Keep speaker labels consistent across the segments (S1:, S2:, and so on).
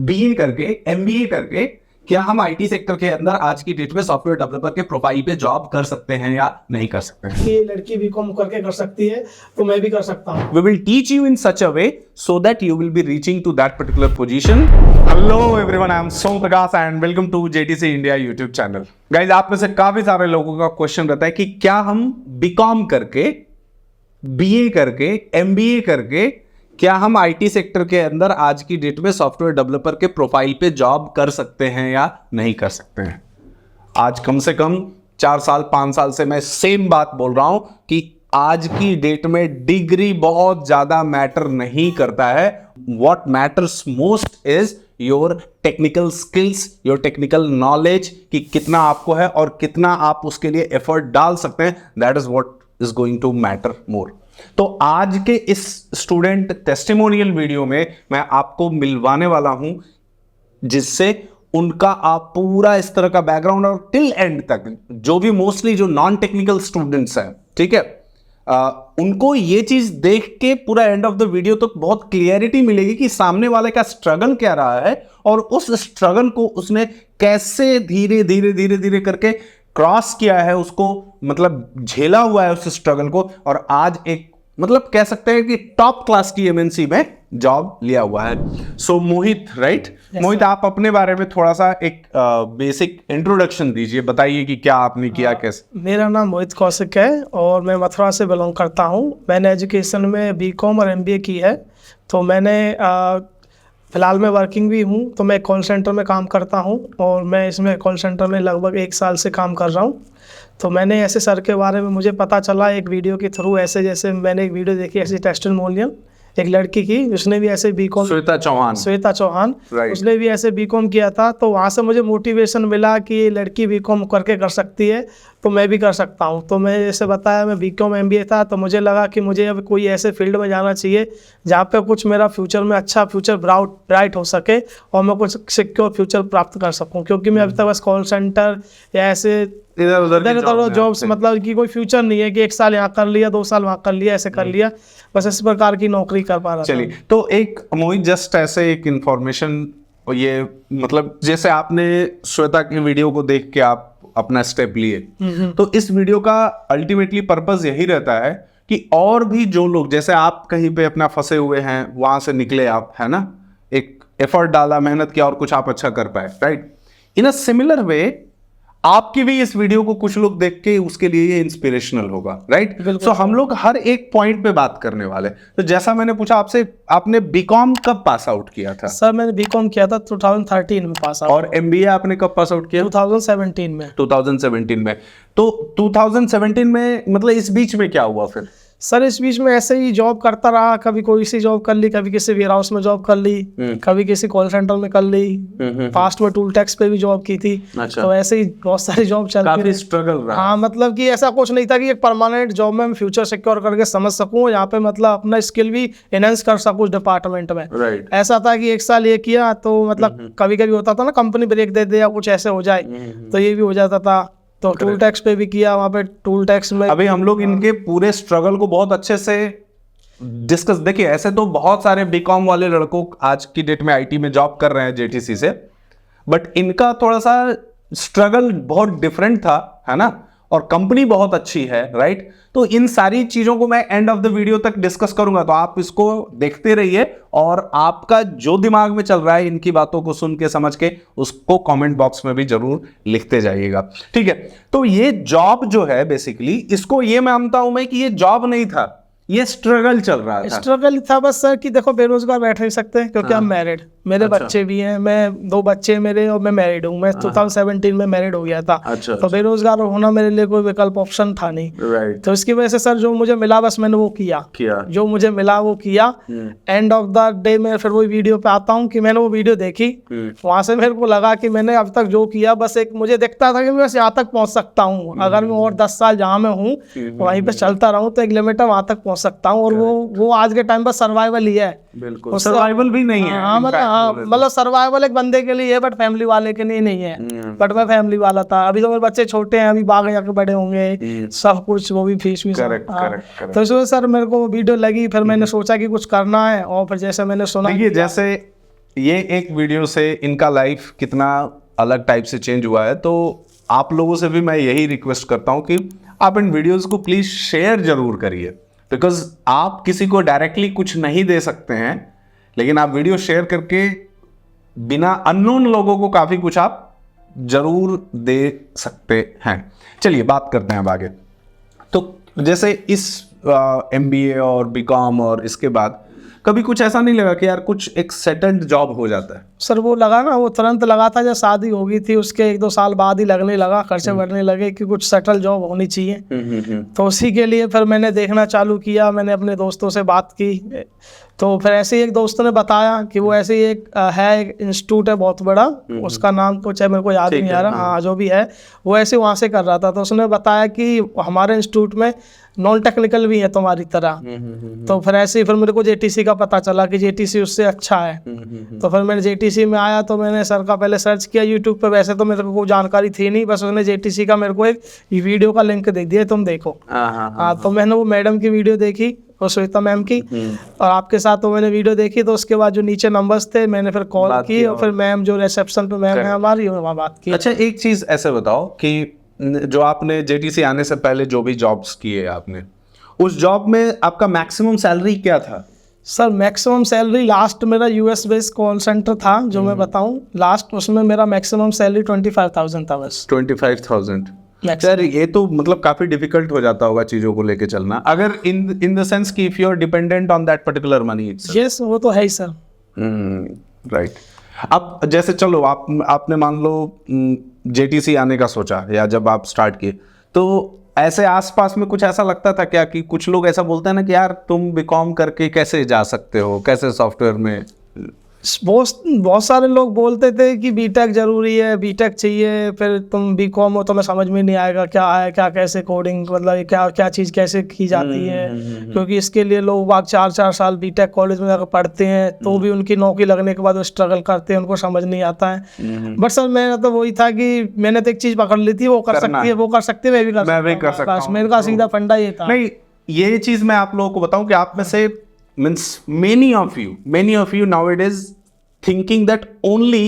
S1: BA करके, MBA करके क्या हम आईटी सेक्टर के अंदर आज की डेट में सॉफ्टवेयर डेवलपर के प्रोफाइल पे जॉब कर सकते हैं या नहीं कर सकते हैं?
S2: कि लड़की बीकॉम करके कर सकती है तो मैं भी कर सकता हूँ।
S1: We will teach you in such a way so that you will be reaching to that particular position. Hello everyone, I am Som Prakash and welcome to JTC India YouTube channel. Guys, आप में से काफी सारे लोगों का question रहता है कि क्या हम बीकॉम करके, बीए करके, एमबीए करके क्या हम आईटी सेक्टर के अंदर आज की डेट में सॉफ्टवेयर डेवलपर के प्रोफाइल पे जॉब कर सकते हैं या नहीं कर सकते हैं? आज कम से कम 4 साल 5 साल से मैं सेम बात बोल रहा हूं कि आज की डेट में डिग्री बहुत ज्यादा मैटर नहीं करता है. What matters most is your technical skills, your technical knowledge, कि कितना आपको है और कितना आप उसके लिए एफर्ट डाल सकते हैं. That is what is going to matter more. तो आज के इस स्टूडेंट टेस्टिमोनियल वीडियो में मैं आपको मिलवाने वाला हूं जिससे उनका आप पूरा इस तरह का बैकग्राउंड और टिल एंड तक जो भी मोस्टली जो नॉन टेक्निकल स्टूडेंट्स हैं, ठीक है, उनको ये चीज देख के पूरा एंड ऑफ द वीडियो तक बहुत क्लियरिटी मिलेगी कि सामने वाले का स्ट्रगल क्या रहा है और उस स्ट्रगल को उसने कैसे धीरे धीरे धीरे धीरे करके क्रॉस किया है, उसको मतलब झेला हुआ है उस स्ट्रगल को, और आज एक मतलब कह सकते हैं कि टॉप क्लास की एमएनसी में जॉब लिया हुआ है. सो मोहित, राइट? मोहित, आप अपने बारे में थोड़ा सा एक बेसिक इंट्रोडक्शन दीजिए, बताइए कि क्या आपने किया, कैसे.
S2: मेरा नाम मोहित कौशिक है और मैं मथुरा से बिलोंग करता हूँ. मैंने एजुकेशन में बीकॉम और एमबीए की है. तो मैंने फिलहाल मैं वर्किंग भी हूँ, तो मैं कॉल सेंटर में काम करता हूँ और मैं इसमें कॉल सेंटर में लगभग 1 साल से काम कर रहा हूँ. तो मैंने ऐसे सर के बारे में मुझे पता चला एक वीडियो के थ्रू, ऐसे जैसे मैंने एक वीडियो देखी ऐसी टेस्टिमोनियल एक लड़की की, उसने भी ऐसे बीकॉम, श्वेता चौहान, उसने भी ऐसे बीकॉम किया था. तो वहाँ से मुझे मोटिवेशन मिला कि ये लड़की बीकॉम करके कर सकती है तो मैं भी कर सकता हूँ. तो मैं जैसे बताया मैं बीकॉम एमबीए था, तो मुझे लगा कि मुझे अब कोई ऐसे फील्ड में जाना चाहिए जहाँ पे कुछ मेरा फ्यूचर में अच्छा फ्यूचर ब्राइट हो सके और मैं कुछ सिक्योर फ्यूचर प्राप्त कर सकूँ. क्योंकि मैं अभी तक बस कॉल सेंटर या ऐसे इधर उधर जॉब्स, मतलब कि कोई फ्यूचर नहीं है कि 1 साल यहाँ कर लिया, 2 साल वहाँ कर लिया, ऐसे कर लिया, बस इस प्रकार की नौकरी कर पा रहा.
S1: चलिए, तो एक मोहित जस्ट ऐसे एक इंफॉर्मेशन, ये मतलब जैसे आपने श्वेता की वीडियो को देख के आप अपना स्टेप लिए, तो इस वीडियो का अल्टीमेटली पर्पस यही रहता है कि और भी जो लोग जैसे आप कहीं पे अपना फंसे हुए हैं, वहां से निकले आप, है ना, एक एफर्ट डाला, मेहनत किया और कुछ आप अच्छा कर पाए, right? In a similar way आपकी भी इस वीडियो को कुछ लोग देख के उसके लिए ये इंस्पिरेशनल होगा, राइट? सो हम लोग हर एक पॉइंट पे बात करने वाले. तो जैसा मैंने पूछा आपसे, आपने बीकॉम कब पास आउट किया था?
S2: सर मैंने बीकॉम किया था 2013 में पास आउट.
S1: और एमबीए आपने कब पास आउट किया?
S2: 2017 में.
S1: 2017 में. तो 2017 में मतलब इस बीच में क्या हुआ फिर?
S2: सर इस बीच में ऐसे ही जॉब करता रहा, कभी कोई सी जॉब कर ली, कभी किसी वेयर हाउस में जॉब कर ली, कभी किसी कॉल सेंटर में कर ली, पास्ट में टूल टैक्स पे भी जॉब की थी.
S1: अच्छा.
S2: तो ऐसे ही बहुत सारी जॉब चल
S1: काफी स्ट्रगल रहा.
S2: हाँ, मतलब कि ऐसा कुछ नहीं था कि एक परमानेंट जॉब में फ्यूचर सिक्योर करके समझ सकूं, यहाँ पे मतलब अपना स्किल भी एनहेंस कर सकूं डिपार्टमेंट में.
S1: राइट.
S2: ऐसा था कि 1 साल ये किया तो मतलब कभी कभी होता था ना कंपनी ब्रेक दे दे या कुछ ऐसे हो जाए, तो ये भी हो जाता था. तो टूल टैक्स पे भी किया, वहाँ पे टूल टैक्स में
S1: अभी हम लोग इनके पूरे स्ट्रगल को बहुत अच्छे से डिस्कस. देखिए, ऐसे तो बहुत सारे बीकॉम वाले लड़कों आज की डेट में आईटी में जॉब कर रहे हैं जेटीसी से, बट इनका थोड़ा सा स्ट्रगल बहुत डिफरेंट था, है ना, और कंपनी बहुत अच्छी है, राइट? तो इन सारी चीजों को मैं एंड ऑफ द वीडियो तक डिस्कस करूंगा, तो आप इसको देखते रहिए और आपका जो दिमाग में चल रहा है इनकी बातों को सुन के समझ के उसको कमेंट बॉक्स में भी जरूर लिखते जाइएगा, ठीक है? तो ये जॉब जो है बेसिकली, इसको ये मानता हूं मैं कि ये जॉब नहीं था, ये स्ट्रगल चल रहा था.
S2: स्ट्रगल था बस सर कि देखो बेरोजगार बैठ नहीं सकते क्योंकि हम मैरिड, मेरे
S1: अच्छा.
S2: बच्चे भी हैं, मैं 2 बच्चे मेरे और मैं मैरिड हूँ. मैं 2017 में मैरिड हो गया था.
S1: अच्छा.
S2: तो बेरोजगार होना मेरे लिए कोई विकल्प ऑप्शन था नहीं.
S1: राइट.
S2: तो इसकी वजह से सर जो मुझे मिला बस मैंने वो किया, जो मुझे मिला वो किया. एंड ऑफ द डे मैं फिर वही वीडियो पे आता हूँ कि मैंने वो वीडियो देखी, वहां से मेरे को लगा कि मैंने अब तक जो किया बस एक मुझे दिखता था कि मैं बस यहाँ तक पहुंच सकता हूँ. अगर मैं और 10 साल जहाँ मैं हूँ वहीं पे चलता रहूँ तो एक लिमिट है, वहां तक पहुंच सकता हूँ. और वो आज के टाइम पर सर्वाइवल ही है.
S1: बिल्कुल सर्वाइवल भी नहीं है.
S2: हाँ, मतलब सर्वाइवल एक बंदे के लिए है बट फैमिली वाले के लिए नहीं है. बट मैं फैमिली वाला था. अभी तो मेरे बच्चे छोटे हैं, अभी बाग जाके बड़े होंगे, सब कुछ वो भी फीस भी. तो इसमें सर मेरे को वीडियो लगी, फिर मैंने सोचा कि कुछ करना है और फिर जैसे मैंने सुना,
S1: देखिए जैसे ये एक वीडियो से इनका लाइफ कितना अलग टाइप से चेंज हुआ है, तो आप लोगों से भी मैं यही रिक्वेस्ट करता हूँ कि आप इन वीडियोस को प्लीज शेयर जरूर करिए, बिकॉज आप किसी को डायरेक्टली कुछ नहीं दे सकते हैं, लेकिन आप वीडियो शेयर करके बिना अननोन लोगों को काफी कुछ आप जरूर दे सकते हैं। चलिए बात करते हैं अब आगे। तो जैसे इस MBA और BCom और इसके बाद कभी कुछ ऐसा नहीं लगा कि यार कुछ एक सेटल्ड जॉब हो जाता है?
S2: सर वो लगा ना, वो तुरंत लगा था जब शादी हो गई थी, उसके 1-2 साल बाद ही लगने लगा, खर्चे बढ़ने लगे कि कुछ सेटल जॉब होनी चाहिए। तो उसी के लिए फिर मैंने देखना चालू किया, मैंने अपने दोस्तों से बात की, तो फिर ऐसे ही एक दोस्त ने बताया कि वो ऐसे ही एक इंस्टीट्यूट है बहुत बड़ा, उसका नाम कुछ है मेरे को याद नहीं आ रहा, हाँ जो भी है, वो ऐसे वहाँ से कर रहा था। तो उसने बताया कि हमारे इंस्टीट्यूट में नॉन टेक्निकल भी है तुम्हारी तरह। तो फिर ऐसे ही फिर मेरे को JTC का पता चला कि JTC उससे अच्छा है। तो फिर मैंने JTC में आया, तो मैंने सर का पहले सर्च किया यूट्यूब पे, वैसे तो मेरे को कोई जानकारी थी नहीं, बस उसने JTC का मेरे को एक वीडियो का लिंक दे दिया, तुम देखो। हाँ, तो मैंने वो मैडम की वीडियो देखी, और श्वेता मैम की, और आपके साथ तो मैंने वीडियो देखी। तो उसके बाद जो नीचे नंबर्स थे, मैंने फिर कॉल की, और फिर मैम जो रिसेप्शन पे मैम है हमारी, वहाँ बात की।
S1: अच्छा, एक चीज ऐसे बताओ कि जो आपने JTC आने से पहले जो भी जॉब्स किए आपने, उस जॉब में आपका मैक्सिमम सैलरी क्या था?
S2: सर मैक्सिमम सैलरी लास्ट मेरा US बेस्ड कॉल सेंटर था, जो मैं बताऊं लास्ट, उसमें मेरा मैक्सिमम सैलरी 25,000 था बस।
S1: 25,000। सर ये तो मतलब काफी डिफिकल्ट हो जाता होगा चीजों को लेके चलना, अगर इन द सेंस कि if you are dependent on that particular money itself.
S2: Yes, वो तो है ही सर।
S1: राइट। अब जैसे चलो आपने मान लो JTC आने का सोचा, या जब आप स्टार्ट किए, तो ऐसे आसपास में कुछ ऐसा लगता था क्या कि कुछ लोग ऐसा बोलते हैं ना कि यार तुम BCom करके कैसे जा सकते हो, कैसे सॉफ्टवेयर में?
S2: बहुत सारे लोग बोलते थे कि बीटेक जरूरी है, बीटेक चाहिए, फिर तुम BCom हो तो मैं समझ में नहीं आएगा क्या है, क्या कैसे कोडिंग, मतलब क्या क्या चीज़ कैसे की जाती है, क्योंकि इसके लिए लोग 4-4 साल बीटेक कॉलेज में जाकर पढ़ते हैं, तो भी उनकी नौकरी लगने के बाद वो स्ट्रगल करते हैं, उनको समझ नहीं आता है। बट सर मेरा तो वही था कि मैंने तो एक चीज़ पकड़ ली थी, वो कर सकती है, वो कर सकती है, मैं भी कर सकता हूँ। मेरे का सीधा फंडा ये था।
S1: नहीं, ये चीज़ मैं आप लोगों को बताऊं कि आप में से means many of you nowadays thinking that only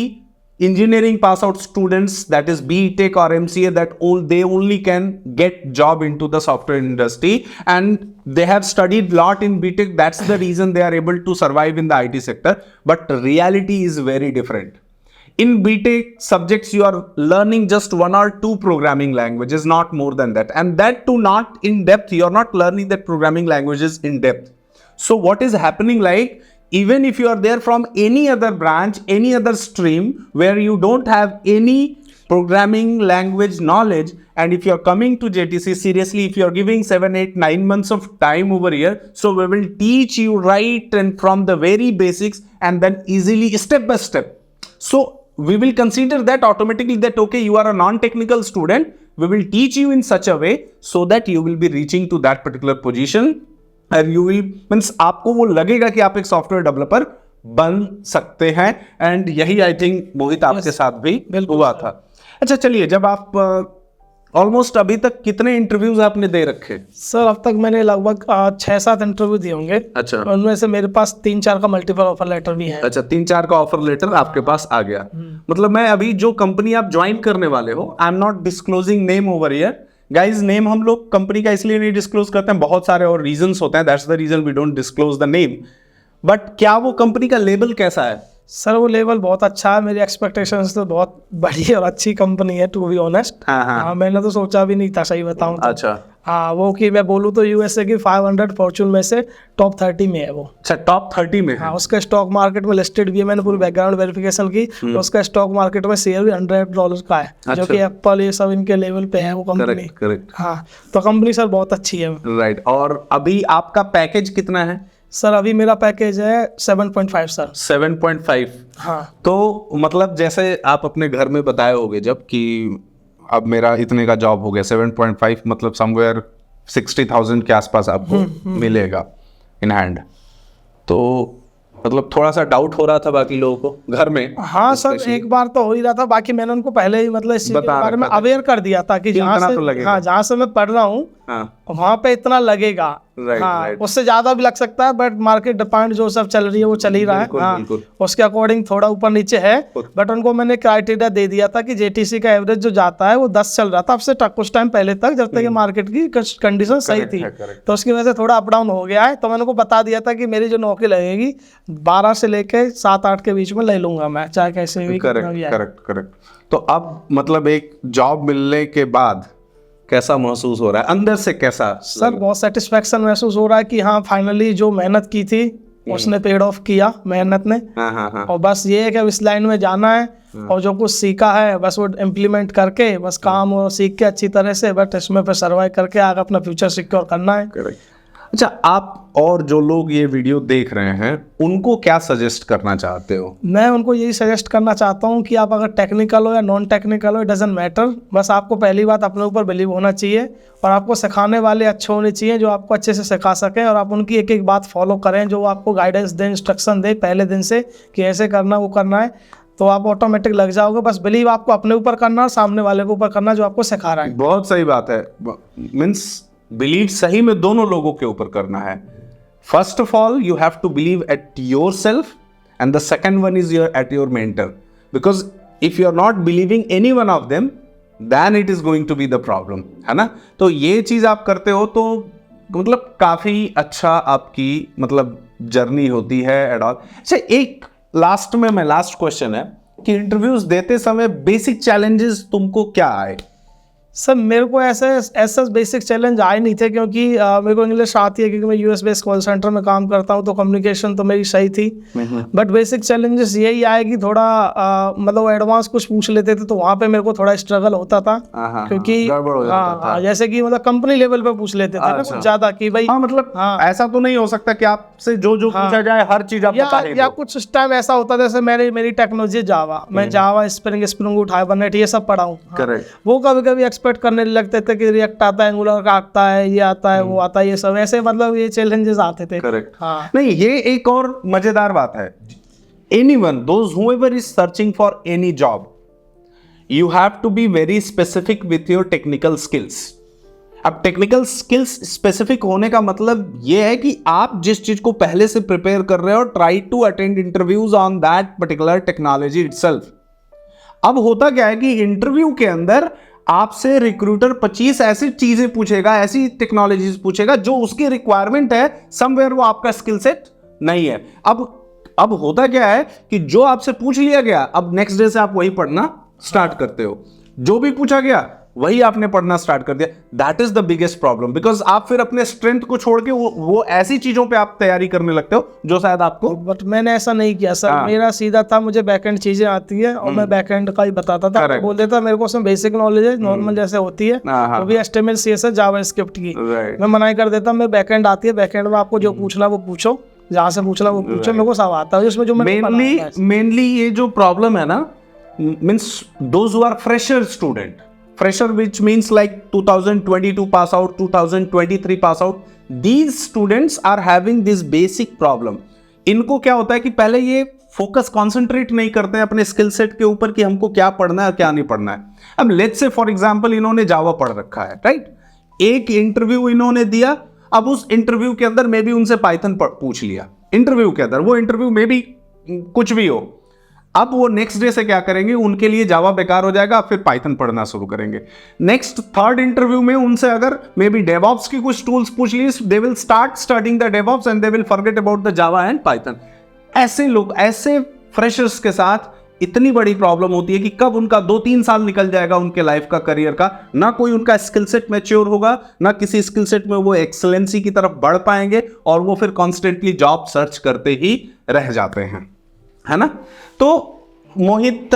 S1: engineering pass out students, that is BTech or MCA, that they only can get job into the software industry, and they have studied lot in BTech, that's the reason they are able to survive in the IT sector. But reality is very different. In BTech subjects you are learning just 1 or 2 programming languages, not more than that, and that too not in depth. You are not learning that programming languages in depth. So what is happening, like even if you are there from any other branch, any other stream where you don't have any programming language knowledge, and if you are coming to JTC, seriously, if you are giving 7, 8, 9 months of time over here, so we will teach you right and from the very basics, and then easily step by step. So we will consider that automatically that okay, you are a non-technical student, we will teach you in such a way so that you will be reaching to that particular position, and you will means आपको वो लगेगा कि आप एक software developer बन सकते हैं। And यही आई थिंक मोहित आपके साथ भी हुआ था। अच्छा चलिए, जब आप ऑलमोस्ट अभी तक कितने इंटरव्यूज आपने दे रखे?
S2: सर अब तक मैंने लगभग 6-7 इंटरव्यू दिए होंगे।
S1: अच्छा।
S2: उनमें से मेरे पास 3-4 का मल्टीपल ऑफर लेटर भी है।
S1: अच्छा, 3-4 का ऑफर लेटर आपके पास आ गया। मतलब मैं अभी जो कंपनी आप ज्वाइन करने वाले हो, I am not disclosing name over here guys. Name हम लोग कंपनी का इसलिए नहीं डिस्क्लोज करते हैं, बहुत सारे और रीजंस होते हैं, that's the reason we don't disclose the name. But क्या वो कंपनी का लेवल कैसा है?
S2: सर वो लेवल बहुत अच्छा है, मेरी एक्सपेक्टेशंस तो बहुत बड़ी और अच्छी कंपनी है, टू बी ऑनेस्ट। हाँ, मैंने तो सोचा भी नहीं था, सही बताऊं तो।
S1: अच्छा।
S2: हाँ, वो कि मैं बोलूँ तो USA की 500 फॉर्चून में से टॉप 30 में है वो।
S1: अच्छा, टॉप 30 में है।
S2: हाँ, उसका स्टॉक मार्केट में लिस्टेड भी है, मैंने पूरी बैकग्राउंड वेरिफिकेशन की, तो उसका स्टॉक मार्केट में शेयर भी $100 का है। अच्छा। जो कि एप्पल ये सब इनके लेवल पे है वो कंपनी।
S1: करेक्ट।
S2: हाँ, तो कंपनी सर बहुत अच्छी है।
S1: राइट। और अभी आपका पैकेज कितना है?
S2: सर अभी मेरा पैकेज है 7.5 सर।
S1: 7.5।
S2: हाँ।
S1: तो मतलब जैसे आप अपने घर में बताए होगे जब कि अब मेरा इतने का जॉब हो गया, 7.5 मतलब समवेयर 60,000 के आसपास आपको मिलेगा इन हैंड, तो मतलब थोड़ा सा डाउट हो रहा था बाकी लोगों को घर में।
S2: हाँ सर, एक बार तो हो ही रहा था, बाकी मैंने उनको पहले ही मतलब इस चीज के बारे में अवेयर कर दिया था कि जहाँ से मैं पढ़ रहा हूँ
S1: हाँ
S2: वहां पे इतना लगेगा।
S1: Right,
S2: हाँ
S1: right.
S2: उससे ज्यादा भी लग सकता है, बट मार्केट डिपेंड जो सब चल रही है वो चल ही रहा है।
S1: बिल्कुल,
S2: हाँ
S1: बिल्कुल।
S2: उसके अकॉर्डिंग थोड़ा ऊपर नीचे है, बट उनको मैंने क्राइटेरिया दे दिया था कि जेटीसी का एवरेज जो जाता है वो 10 चल रहा था अब से कुछ टाइम पहले तक, जब तक ये मार्केट की कंडीशन सही
S1: Correct
S2: थी।
S1: है, correct।
S2: तो उसकी वजह से थोड़ा अप डाउन हो गया है। तो मैंने उनको बता दिया था कि मेरी जो नौकरी लगेगी 12 से लेके 7-8 के बीच में ले लूंगा मैं, चाहे कैसे भी कितना भी आए।
S1: करेक्ट। तो अब मतलब एक जॉब मिलने के बाद कैसा महसूस हो रहा है अंदर से, कैसा?
S2: सर बहुत सेटिस्फेक्शन महसूस हो रहा है कि हाँ फाइनली जो मेहनत की थी उसने पेड ऑफ किया, मेहनत ने।
S1: हाँ।
S2: और बस ये है कि अब इस लाइन में जाना है और जो कुछ सीखा है बस वो इम्प्लीमेंट करके बस काम और सीख के अच्छी तरह से बट इसमें फिर सर्वाइव करके आगे अपना फ्यूचर सिक्योर करना है।
S1: करेक्ट। अच्छा, आप और जो लोग ये वीडियो देख रहे हैं उनको क्या सजेस्ट करना चाहते हो?
S2: मैं उनको यही सजेस्ट करना चाहता हूँ कि आप अगर टेक्निकल हो या नॉन टेक्निकल हो, इट डजंट मैटर, बस आपको पहली बात अपने ऊपर बिलीव होना चाहिए और आपको सिखाने वाले अच्छे होने चाहिए जो आपको अच्छे से सिखा सकें और आप उनकी एक एक बात फॉलो करें, जो आपको गाइडेंस दें, इंस्ट्रक्शन दें पहले दिन से कि ऐसे करना वो करना है, तो आप ऑटोमेटिक लग जाओगे। बस बिलीव आपको अपने ऊपर करना और सामने वाले के ऊपर करना जो आपको सिखा रहा है।
S1: बहुत सही बात है। मीन्स बिलीव सही में दोनों लोगों के ऊपर करना है। First of all you have to believe at yourself and the second one is at your mentor, because if you are not believing any one of them then it is going to be the problem, है ना? तो ये चीज आप करते हो तो मतलब काफी अच्छा आपकी मतलब जर्नी होती है एट ऑल। अच्छा, एक लास्ट क्वेश्चन है कि इंटरव्यूज देते समय बेसिक चैलेंजेस तुमको क्या आए?
S2: सर मेरे को ऐसा बेसिक चैलेंज आए नहीं थे क्योंकि मेरे को इंग्लिश आती है, क्योंकि मैं यूएस बेस्ड कॉल सेंटर में काम करता हूँ, तो कम्युनिकेशन तो मेरी सही थी। बट बेसिक चैलेंजेस यही आए कि थोड़ा मतलब एडवांस कुछ पूछ लेते थे तो वहाँ पे मेरे को थोड़ा स्ट्रगल होता था, क्योंकि
S1: गड़बड़ हो जाता था।
S2: जैसे कि मतलब कंपनी लेवल पे पूछ लेते थे ना कुछ ज्यादा कि भाई
S1: हाँ मतलब ऐसा तो नहीं हो सकता कि आपसे जो पूछा जाए हर चीज आप बता
S2: या कुछ टाइम ऐसा होता था जैसे मेरी टेक्नोलॉजी जावा, मैं जावा स्प्रिंग उठ हाइबरनेट ये सब पढ़ा हूँ।
S1: करेक्ट।
S2: वो कभी कभी एक्सपेक्ट करने लगते थे कि रिएक्ट आता है, एंगुलर का आता है, ये आता है, वो आता है, ये सब ऐसे मतलब ये चैलेंजेस आते थे।
S1: करेक्ट।
S2: हाँ
S1: नहीं, ये एक और मजेदार बात है। Anyone, those whoever is searching for any job, you have to be very specific with your technical skills. अब टेक्निकल स्किल्स स्पेसिफिक होने का मतलब ये है कि आप जिस चीज को पहले से प्रिपेयर कर रहे हो, try to attend interviews on that particular technology itself. अब होता क्या है कि इंटरव्यू के अंदर आपसे रिक्रूटर 25 ऐसी चीजें पूछेगा, ऐसी टेक्नोलॉजीज पूछेगा जो उसकी रिक्वायरमेंट है, समवेयर वो आपका स्किल सेट नहीं है। अब होता क्या है कि जो आपसे पूछ लिया गया, अब नेक्स्ट डे से आप वही पढ़ना स्टार्ट करते हो, जो भी पूछा गया वही आपने पढ़ना स्टार्ट कर दिया। That is the biggest problem, because आप फिर अपने स्ट्रेंथ को छोड़ के वो ऐसी चीजों पे आप तैयारी करने लगते हो जो शायद आपको।
S2: बट मैंने ऐसा नहीं किया सर। मेरा सीधा था, मुझे बैकएंड चीजें आती है और मैं बैकएंड का ही बताता था, बोल देता मेरे को उसमें बेसिक नॉलेज है, नॉर्मल जैसे होती है वो भी HTML CSS जावास्क्रिप्ट की। मैं मना कर देता, मैं बैकएंड आती है, बैकएंड में आपको जो पूछना वो पूछो, जहाँ से पूछना वो पूछो, मेरे को सब आता है उसमें। जो
S1: मेनली ये जो प्रॉब्लम है ना, means those who are fresher student, fresher which means like 2022 pass out, 2023 pass out, these students are having this basic problem. इनको क्या होता है कि पहले ये फोकस कॉन्सेंट्रेट नहीं करते हैं अपने स्किल सेट के ऊपर कि हमको क्या पढ़ना है क्या नहीं पढ़ना है। अब लेट्स से फॉर एग्जांपल इन्होंने जावा पढ़ रखा है, राइट? एक इंटरव्यू इन्होंने दिया, अब उस इंटरव्यू के अंदर मे बी उनसे पाइथन पूछ लिया इंटरव्यू के अंदर, वो इंटरव्यू मे बी कुछ भी हो। अब वो नेक्स्ट डे से क्या करेंगे, उनके लिए जावा बेकार हो जाएगा, फिर पाइथन पढ़ना शुरू करेंगे। नेक्स्ट थर्ड इंटरव्यू में उनसे अगर मे बी डेवऑप्स की कुछ टूल्स पूछ ली, they will start studying the DevOps and they will forget about the Java and Python. ऐसे लोग, ऐसे फ्रेशर्स के साथ इतनी बड़ी प्रॉब्लम होती है कि कब उनका 2-3 साल निकल जाएगा उनके लाइफ का, करियर का, ना कोई उनका स्किल सेट मैच्योर होगा, ना किसी स्किल सेट में वो एक्सेलेंसी की तरफ बढ़ पाएंगे, और वो फिर कॉन्स्टेंटली जॉब सर्च करते ही रह जाते हैं, है ना? तो मोहित,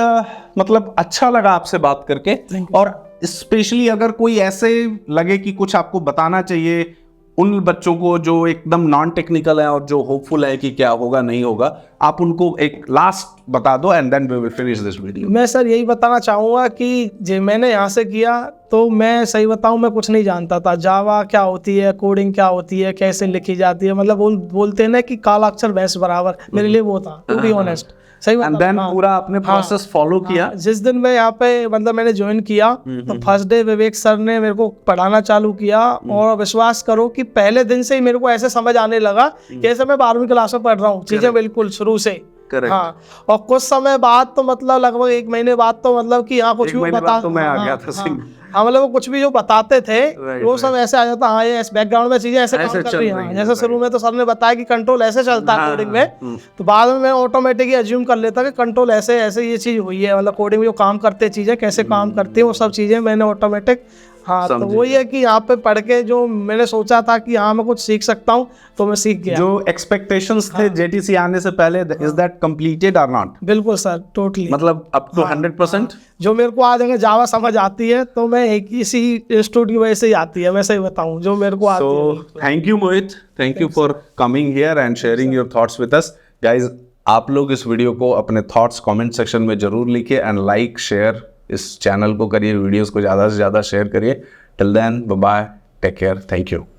S1: मतलब अच्छा लगा आपसे बात करके, और स्पेशली अगर कोई ऐसे लगे कि कुछ आपको बताना चाहिए उन बच्चों को जो एकदम नॉन टेक्निकल है और जो होपफुल है कि क्या होगा नहीं होगा, आप उनको एक लास्ट बता दो and then we will finish this video.
S2: मैं सर यही बताना चाहूँगा कि जो मैंने यहाँ से किया, तो मैं सही बताऊँ मैं कुछ नहीं जानता था। जावा क्या होती है, कोडिंग क्या होती है, कैसे लिखी जाती है, मतलब बोलते हैं ना कि काला अक्षर भैंस बराबर, मेरे लिए वो था, टू बी ऑनेस्ट। सही बात
S1: एंड
S2: है,
S1: देन
S2: हाँ।
S1: पूरा आपने प्रोसेस फॉलो किया।
S2: जिस दिन मैं यहाँ पे मतलब मैंने ज्वाइन किया तो फर्स्ट डे विवेक सर ने मेरे को पढ़ाना चालू किया और विश्वास करो कि पहले दिन से ही मेरे को ऐसे समझ आने लगा कि जैसे मैं 12वीं क्लास में पढ़ रहा हूँ, चीजें बिल्कुल शुरू से।
S1: Correct.
S2: हाँ, और कुछ समय बाद तो मतलब लगभग 1 महीने बाद तो मतलब कि यहाँ कुछ
S1: एक
S2: भी
S1: महीने
S2: बता
S1: बाद तो मैं आ
S2: हाँ,
S1: गया था सिंह।
S2: हाँ, मतलब वो कुछ भी जो बताते थे
S1: Right,
S2: वो सब ऐसे आ जाता, हाँ ये बैकग्राउंड में चीजें ऐसे काम
S1: ऐसे
S2: कर
S1: चल
S2: रही
S1: रही
S2: हैं।
S1: हैं,
S2: जैसे शुरू में तो सर ने बताया कि कंट्रोल ऐसे चलता है कोडिंग में, तो बाद में मैं ऑटोमेटिकली अज्यूम कर लेता कि कंट्रोल ऐसे ऐसे ये चीज हुई है, मतलब कोडिंग में जो काम करते चीजें कैसे काम करती है वो सब चीजें मैंने ऑटोमेटिक। हाँ, तो
S1: समझ
S2: वही है कि यहाँ पे पढ़ के जो मैंने सोचा था कि हाँ मैं कुछ सीख सकता हूँ तो मैं सीख गया।
S1: जो एक्सपेक्टेशंस थे जेटीसी आने से पहले, इज दैट कंप्लीटेड और नॉट?
S2: बिल्कुल सर, टोटली।
S1: मतलब अप टू 100%?
S2: जो मेरे को आज अगर जावा समझ आती है तो मैं एक इसी इंस्टीट्यूट की वजह से ही आती है, मैं सही बताऊं, जो मेरे को आती है।
S1: So thank you Mohit, thank you for coming here and sharing your thoughts with us. Guys, आप लोग इस वीडियो को अपने थॉट्स कमेंट सेक्शन में जरूर लिखिए एंड लाइक शेयर इस चैनल को करिए, वीडियोस को ज़्यादा से ज़्यादा शेयर करिए। Till then bye bye, take care, thank you.